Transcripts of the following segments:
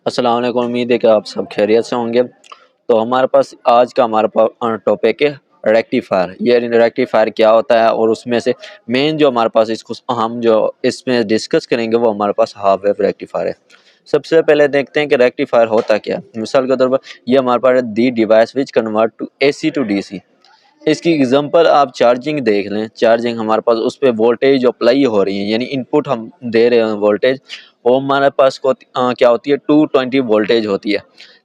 अस्सलाम वालेकुम। उम्मीद है कि आप सब खैरियत से होंगे। तो हमारे पास आज का हमारे पास टॉपिक है रेक्टिफायर। ये रेक्टिफायर क्या होता है और उसमें से मेन जो हमारे पास इसको हम जो इसमें डिस्कस करेंगे वो हमारे पास हाफ वेव रेक्टिफायर है। सबसे पहले देखते हैं कि रेक्टिफायर होता क्या है। मिसाल के तौर पर ये हमारे पास the device which convert to AC to DC. इसकी एग्जांपल आप चार्जिंग देख लें। चार्जिंग हमारे पास उस पर वोल्टेज अप्लाई हो रही है, यानी इनपुट हम दे रहे हैं वोल्टेज, वो हमारे पास क्या होती है 220 वोल्टेज होती है।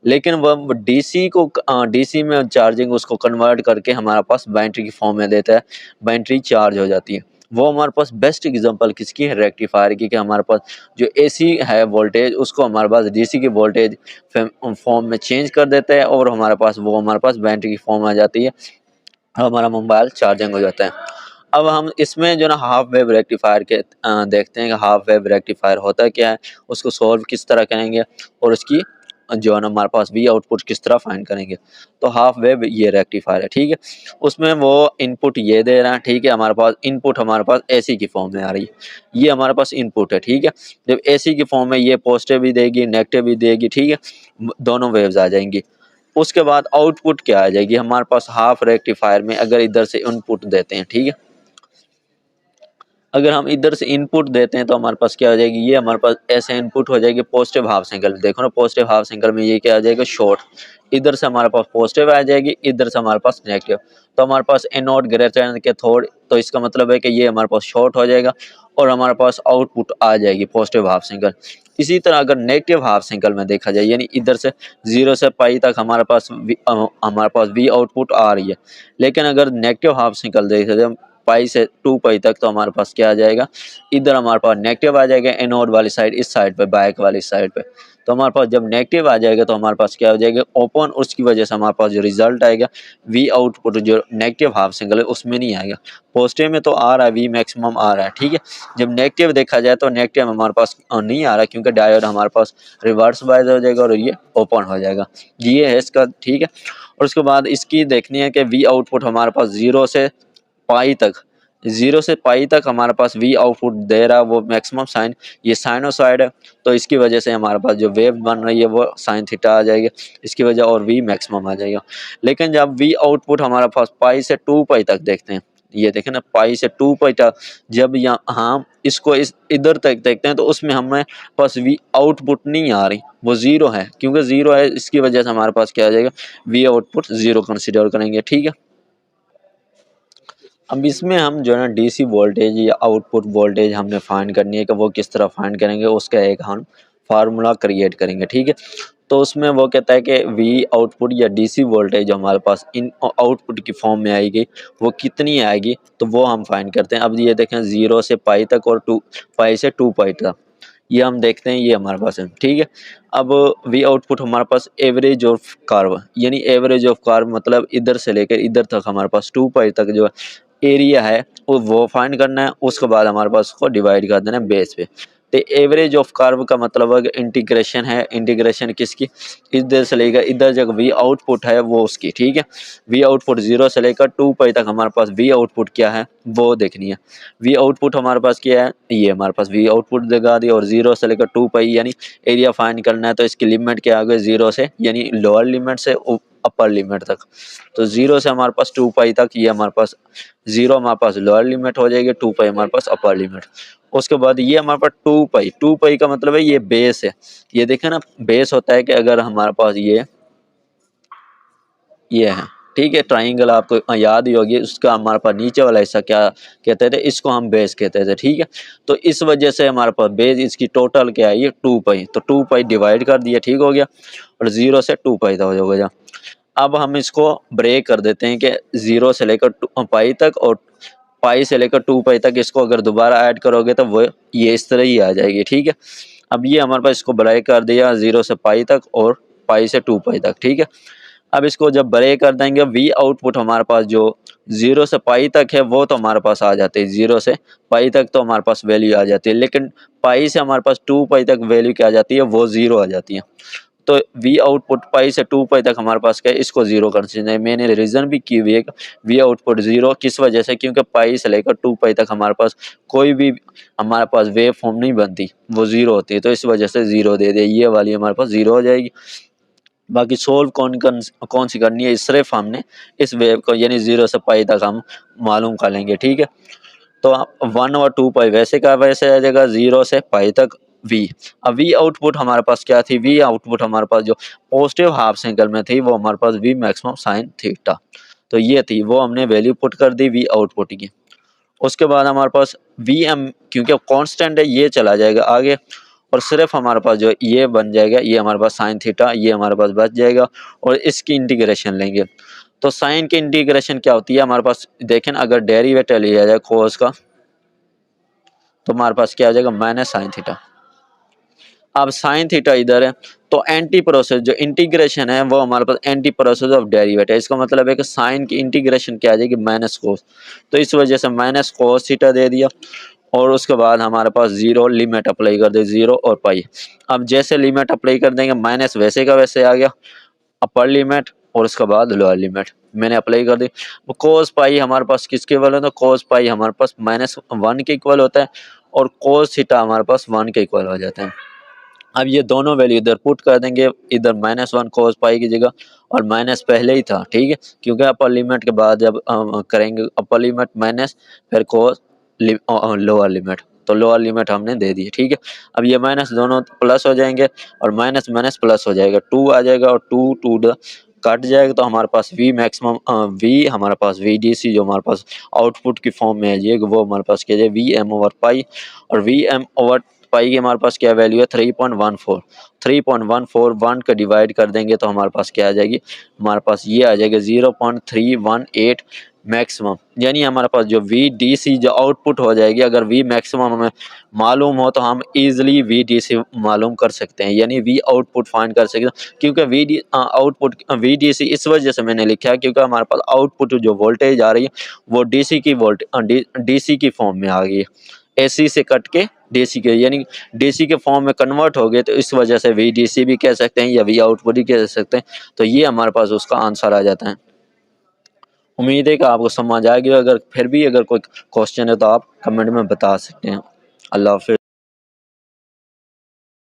लेकिन वह डीसी को डीसी में चार्जिंग उसको कन्वर्ट करके हमारे पास बैटरी की फॉर्म में देता है, बैटरी चार्ज हो जाती है। वो हमारे पास बेस्ट एग्जांपल किसकी है, रेक्टिफायर की, कि हमारे पास जो एसी है वोल्टेज उसको हमारे पास डीसी की वोल्टेज फॉर्म में चेंज कर देता है और हमारे पास बैटरी की फॉर्म आ जाती है, हमारा मोबाइल चार्जिंग हो जाता है। अब हम इसमें जो ना हाफ वेव रेक्टिफायर के देखते हैं कि हाफ वेव रेक्टिफायर होता क्या है, उसको सॉल्व किस तरह करेंगे और उसकी जो है ना हमारे पास वी आउटपुट किस तरह फाइंड करेंगे। तो हाफ वेव ये रेक्टिफायर है, ठीक है। उसमें वो इनपुट ये दे रहा है, ठीक है। हमारे पास इनपुट हमारे पास एसी की फॉर्म में आ रही है, ये हमारे पास इनपुट है, ठीक है। जब एसी की फॉर्म में ये पॉजिटिव भी देगी नेगेटिव भी देगी, ठीक है, दोनों वेव्स आ जाएंगी। उसके बाद आउटपुट क्या आ जाएगी हमारे पास हाफ रेक्टिफायर में, अगर इधर से इनपुट देते हैं, ठीक है। अगर हम इधर से इनपुट देते हैं तो हमारे पास क्या हो जाएगी, ये हमारे पास ऐसे इनपुट हो जाएगी पॉजिटिव हाफ साइकिल। देखो ना पॉजिटिव हाफ साइकिल में ये क्या आ जाएगा, शॉर्ट। इधर से हमारे पास पॉजिटिव आ जाएगी, इधर से हमारे पास नेगेटिव। तो हमारे पास एनोड ग्रेटर के थोड़, तो इसका मतलब है कि ये हमारे पास शॉर्ट हो जाएगा और हमारे पास आउटपुट आ जाएगी पॉजिटिव हाफ साइकिल। इसी तरह अगर नेगेटिव हाफ साइकिल में देखा जाए, यानी इधर से 0 से पाई तक हमारे पास वी आउटपुट आ रही है। लेकिन अगर नेगेटिव हाफ साइकिल देखा जाए पाई से 2 पाई तक, तो हमारे पास क्या आ जाएगा, इधर हमारे पास नेगेटिव आ जाएगा एनोड वाली साइड, इस साइड पे बैक वाली साइड पे। तो हमारे पास जब नेगेटिव आ जाएगा तो हमारे पास क्या हो जाएगा, ओपन। उसकी वजह से हमारे पास जो रिजल्ट आएगा वी आउटपुट जो नेगेटिव हाफ सिंगल है उसमें नहीं आएगा, पॉजिटिव में तो आ रहा है, वी मैक्सिमम आ रहा है, ठीक है। जब नेगेटिव देखा जाए तो नेगेटिव हमारे पास नहीं आ रहा, क्योंकि डायोड हमारे पास रिवर्स बायस हो जाएगा और ये ओपन हो जाएगा। ये है इसका, ठीक है। और उसके बाद इसकी देखनी है कि वी आउटपुट हमारे पास 0 से पाई तक, 0 से पाई तक हमारे पास वी आउटपुट दे रहा है वो मैक्सिमम साइन, ये साइनोसाइड है। तो इसकी वजह से हमारे पास जो वेव बन रही है वो साइन थीटा आ जाएगी, इसकी वजह, और वी मैक्सिमम आ जाएगा। लेकिन जब वी आउटपुट हमारे पास पाई से 2 पाई तक देखते हैं, ये देखें ना पाई से 2 पाई तक, जब यहाँ हम इसको इस इधर तक देखते हैं तो उसमें हमें पास वी आउटपुट नहीं आ रही, वो 0 है। क्योंकि 0 है इसकी वजह से हमारे पास क्या आ जाएगा, वी आउटपुट 0 कंसिडर करेंगे, ठीक है। अब इसमें हम जो है ना डीसी वोल्टेज या आउटपुट वोल्टेज हमने फाइंड करनी है कि वो किस तरह फाइंड करेंगे, उसका एक हम फार्मूला क्रिएट करेंगे, ठीक है। तो उसमें वो कहता है कि वी आउटपुट या डीसी वोल्टेज हमारे पास इन आउटपुट की फॉर्म में आएगी वो कितनी आएगी, तो वो हम फाइंड करते हैं। अब ये देखें 0 से पाई तक और 2 पाई से 2 पाई तक, ये हम देखते हैं, ये हमारे पास है, ठीक है। अब वी आउटपुट हमारे पास एवरेज ऑफ कर्व, यानी एवरेज ऑफ कर्व मतलब इधर से लेकर इधर तक हमारे पास 2 पाई तक जो एरिया है वो फाइंड करना है। उसके बाद हमारे पास उसको डिवाइड कर देना है बेस पे। तो एवरेज ऑफ कर्व का मतलब है इंटीग्रेशन है, इंटीग्रेशन किसकी, इधर से लेकर इधर जब वी आउटपुट है वो उसकी, ठीक है। वी आउटपुट 0 से लेकर 2 पाई तक हमारे पास वी आउटपुट क्या है वो देखनी है। वी आउटपुट हमारे पास क्या है, ये हमारे पास वी आउटपुट दिखा दी, और 0 से लेकर 2 पाई यानी एरिया फाइंड करना है। तो इसकी लिमिट क्या आ गई 0 से, यानी लोअर लिमिट से अपर लिमिट तक। तो 0 से हमारे पास 2 पाई तक, ये हमारे पास 0 हमारे पास लोअर लिमिट हो जाएगी, 2 पाई हमारे पास अपर लिमिट। उसके बाद ये हमारे पास 2 पाई का मतलब है ये बेस है। ये देखें ना बेस होता है कि अगर हमारे पास ये है, ठीक है। ट्राइंगल आपको याद ही होगी, उसका हमारे पास नीचे वाला हिस्सा क्या कहते थे, इसको हम बेस कहते थे, ठीक है। तो इस वजह से हमारे पास बेस इसकी टोटल क्या है, ये 2 पाई। तो 2 पाई डिवाइड कर दिया, ठीक हो गया, और 0 से 2 पाई तक हो गया। अब हम इसको ब्रेक कर देते हैं कि 0 से लेकर पाई तक और पाई से लेकर 2 पाई तक, इसको अगर दोबारा ऐड करोगे तो वो ये इस तरह ही आ जाएगी, ठीक है। अब ये हमारे पास इसको ब्रेक कर दिया 0 से पाई तक और पाई से 2 पाई तक, ठीक है। अब इसको जब ब्रेक कर देंगे वी आउटपुट हमारे पास जो 0 से पाई तक है वो तो हमारे पास आ जाती है, 0 से पाई तक तो हमारे पास वैल्यू आ जाती है। लेकिन पाई से हमारे पास 2 पाई तक वैल्यू क्या आ जाती है, वो 0 आ जाती है। तो वी आउटपुट पाई से 2 पाई तक हमारे पास क्या है, इसको जीरो करना है। मैंने रीजन भी की हुई है वी आउटपुट जीरो किस वजह से, क्योंकि पाई से लेकर 2 पाई तक हमारे पास कोई भी हमारे पास वेव फॉर्म नहीं बनती, वो जीरो होती है, तो इस वजह से जीरो दे दे, ये वाली हमारे पास जीरो हो जाएगी। बाकी सोल्व कौन सी करनी है, सिर्फ हमने इस वेव को यानी जीरो से पाई तक हम मालूम कर लेंगे, ठीक है। तो 1 और 2 पाई वैसे का वैसे आ जाएगा, जीरो से पाई तक वी। अब वी आउटपुट हमारे पास क्या थी, वी आउटपुट हमारे पास जो पॉजिटिव हाफ साइकिल में थी वो हमारे पास वी मैक्सिमम साइन थीटा, तो ये थी, वो हमने वैल्यू पुट कर दी वी आउटपुट की। उसके बाद हमारे पास वी एम, क्योंकि कांस्टेंट है, ये चला जाएगा आगे, और सिर्फ हमारे पास जो ये बन जाएगा, ये हमारे पास साइन थीटा, ये हमारे पास बच जाएगा, और इसकी इंटीग्रेशन लेंगे। तो साइन की इंटीग्रेशन क्या होती है हमारे पास, देखें अगर डेरिवेटिव लिया जाए कोस का, तो हमारे पास क्या आ जाएगा, माइनस साइन थीटा। अब साइन थीटा इधर है, तो एंटी प्रोसेस जो इंटीग्रेशन है वो हमारे पास एंटी प्रोसेस ऑफ डेरिवेटिव है। इसका मतलब है कि साइन की इंटीग्रेशन क्या आ जाएगी, माइनस कोस, तो इस वजह से माइनस कोस थीटा दे दिया। और उसके बाद हमारे पास जीरो लिमिट अप्लाई कर दे, जीरो और पाई। अब जैसे लिमिट अप्लाई कर देंगे, माइनस वैसे का वैसे आ गया, अपर लिमिट और उसके बाद लोअर लिमिट मैंने अप्लाई कर दी। कोस पाई हमारे पास किसके इक्वल होता है, कोस पाई हमारे पास -1 के इक्वल होता है, और कोस थीटा हमारे पास 1 के इक्वल हो जाता है। अब ये दोनों वैल्यू इधर पुट कर देंगे, इधर -1 कोस पाई की जगह, और माइनस पहले ही था, ठीक है, क्योंकि अपर लिमिट के बाद जब करेंगे अपर लिमिट माइनस फिर कोस लोअर लिमिट, तो लोअर लिमिट हमने दे दी, ठीक है। अब ये माइनस दोनों प्लस हो जाएंगे, और माइनस माइनस प्लस हो जाएगा, 2 आ जाएगा, और 2 कट जाएगा, तो हमारे पास वी मैक्सिमम वी हमारे पास वी डी सी जो हमारे पास आउटपुट की फॉर्म में है ये, वो हमारे पास क्या है वी एम ओवर पाई, और वी एम ओवर पाई की हमारे पास क्या वैल्यू है 3.14। 3.14 1 का डिवाइड कर देंगे तो हमारे पास क्या आ जाएगी, हमारे पास ये आ जाएगा 0.318 मैक्सिमम, यानी हमारे पास जो वी डी सी जो आउटपुट हो जाएगी, अगर वी मैक्सिमम हमें मालूम हो तो हम इजीली वी डी सी मालूम कर सकते हैं, यानी वी आउटपुट फाइंड कर सकते हैं। क्योंकि V D output V D C इस वजह से मैंने लिखा है क्योंकि हमारे पास आउटपुट जो वोल्टेज आ रही है वो डी सी की डी सी की फॉर्म में आ गई है, एसी से कट के डीसी के, यानी डीसी के फॉर्म में कन्वर्ट हो गए, तो इस वजह से वीडीसी भी कह सकते हैं या वी आउटपुट भी कह सकते हैं। तो ये हमारे पास उसका आंसर आ जाता है। उम्मीद है कि आपको समझ आ गया। अगर फिर भी अगर कोई क्वेश्चन है तो आप कमेंट में बता सकते हैं। अल्लाह हाफिज़।